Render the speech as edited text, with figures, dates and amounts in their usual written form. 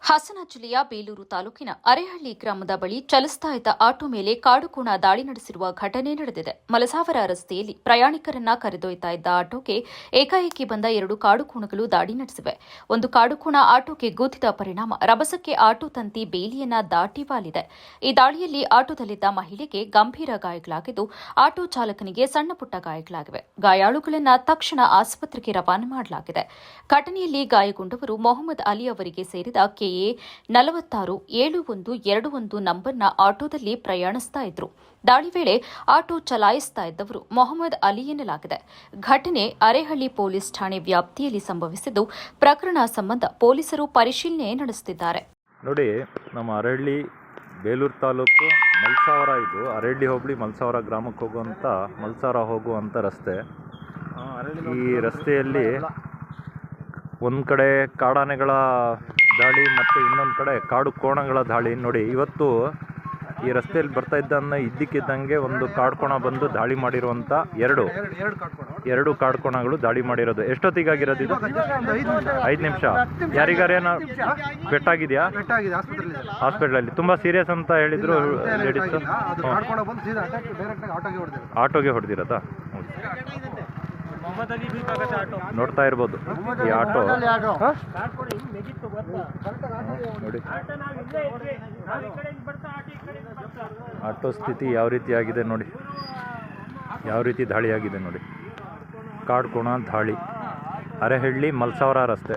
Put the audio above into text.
ಹಾಸನ ಜಿಲ್ಲೆಯ ಬೇಲೂರು ತಾಲೂಕಿನ ಅರೇಹಳ್ಳಿ ಗ್ರಾಮದ ಬಳಿ ಚಲಿಸ್ತಾ ಇದ್ದ ಆಟೋ ಮೇಲೆ ಕಾಡುಕೋಣ ದಾಳಿ ನಡೆಸಿರುವ ಘಟನೆ ನಡೆದಿದೆ. ಮಲಸಾವರ ರಸ್ತೆಯಲ್ಲಿ ಪ್ರಯಾಣಿಕರನ್ನ ಕರೆದೊಯ್ತಾ ಇದ್ದ ಆಟೋಗೆ ಏಕಾಏಕಿ ಬಂದ 2 ಕಾಡುಕೋಣಗಳು ದಾಳಿ ನಡೆಸಿವೆ. ಒಂದು ಕಾಡುಕೋಣ ಆಟೋಗೆ ಗುದ್ದಿದ ಪರಿಣಾಮ ರಭಸಕ್ಕೆ ಆಟೋ ತಂತಿ ಬೇಲಿಯನ್ನ ದಾಟಿ ವಾಲಿದೆ. ಈ ದಾಳಿಯಲ್ಲಿ ಆಟೋದಲ್ಲಿದ್ದ ಮಹಿಳೆಗೆ ಗಂಭೀರ ಗಾಯಗಳಾಗಿದ್ದು, ಆಟೋ ಚಾಲಕನಿಗೆ ಸಣ್ಣಪುಟ್ಟ ಗಾಯಗಳಾಗಿವೆ. ಗಾಯಾಳುಗಳನ್ನ ತಕ್ಷಣ ಆಸ್ಪತ್ರೆಗೆ ರವಾನೆ ಮಾಡಲಾಗಿದೆ. ಘಟನೆಯಲ್ಲಿ ಗಾಯಗೊಂಡವರು ಮೊಹಮ್ಮದ್ ಅಲಿ ಅವರಿಗೆ ಸೇರಿದ ಕೆಎ 467121 ನಂಬರ್ನ ಆಟೋದಲ್ಲಿ ಪ್ರಯಾಣಿಸ್ತಾ ಇದ್ರು. ದಾಳಿ ವೇಳೆ ಆಟೋ ಚಲಾಯಿಸ್ತಾ ಇದ್ದವರು ಮೊಹಮ್ಮದ್ ಅಲಿ ಎನ್ನಲಾಗಿದೆ. ಘಟನೆ ಅರೇಹಳ್ಳಿ ಪೊಲೀಸ್ ಠಾಣೆ ವ್ಯಾಪ್ತಿಯಲ್ಲಿ ಸಂಭವಿಸಿದ್ದು, ಪ್ರಕರಣ ಸಂಬಂಧ ಪೊಲೀಸರು ಪರಿಶೀಲನೆ ನಡೆಸುತ್ತಿದ್ದಾರೆ. ನೋಡಿ, ನಮ್ಮ ಅರೇಹಳ್ಳಿ ಬೇಲೂರು ತಾಲೂಕು ಮಲ್ಸಾವರ, ಇದು ಅರೇಹಳ್ಳಿ ಹೋಬಳಿ ಮಲ್ಸಾವರ ಗ್ರಾಮಕ್ಕೆ ಹೋಗುವಂಥ ರಸ್ತೆ. ಈ ರಸ್ತೆಯಲ್ಲಿ ಒಂದು ಕಡೆ ಕಾಡಾನೆಗಳ ದಾಳಿ ಮತ್ತು ಇನ್ನೊಂದು ಕಡೆ ಕಾಡು ಕೋಣಗಳ ದಾಳಿ. ನೋಡಿ, ಇವತ್ತು ಈ ರಸ್ತೆಯಲ್ಲಿ ಬರ್ತಾ ಇದ್ದಕ್ಕಿದ್ದಂಗೆ ಒಂದು ಕಾಡ್ಕೋಣ ಬಂದು ದಾಳಿ ಮಾಡಿರುವಂಥ ಎರಡು ಕಾಡ್ಕೋಣಗಳು ದಾಳಿ ಮಾಡಿರೋದು. ಎಷ್ಟೊತ್ತಿಗಾಗಿರೋದು ಇದು? 5 ನಿಮಿಷ. ಯಾರಿಗಾರೇನ ಪೆಟ್ಟಾಗಿದೆಯಾ? ಹಾಸ್ಪಿಟಲಲ್ಲಿ ತುಂಬ ಸೀರಿಯಸ್ ಅಂತ ಹೇಳಿದ್ರು ಲೇಡೀಸು. ಆಟೋಗೆ ಹೊಡೆದಿರೋದಾ? ನೋಡ್ತಾ ಇರ್ಬೋದು ಈ ಆಟೋ. ನೋಡಿ, ಆಟೋ ಸ್ಥಿತಿ ಯಾವ ರೀತಿ ಆಗಿದೆ ನೋಡಿ, ಯಾವ ರೀತಿ ದಾಳಿ ಆಗಿದೆ ನೋಡಿ. ಕಾಡ್ಕೋಣ ದಾಳಿ, ಅರೇಹಳ್ಳಿ ಮಲ್ಸಾವರ ರಸ್ತೆ.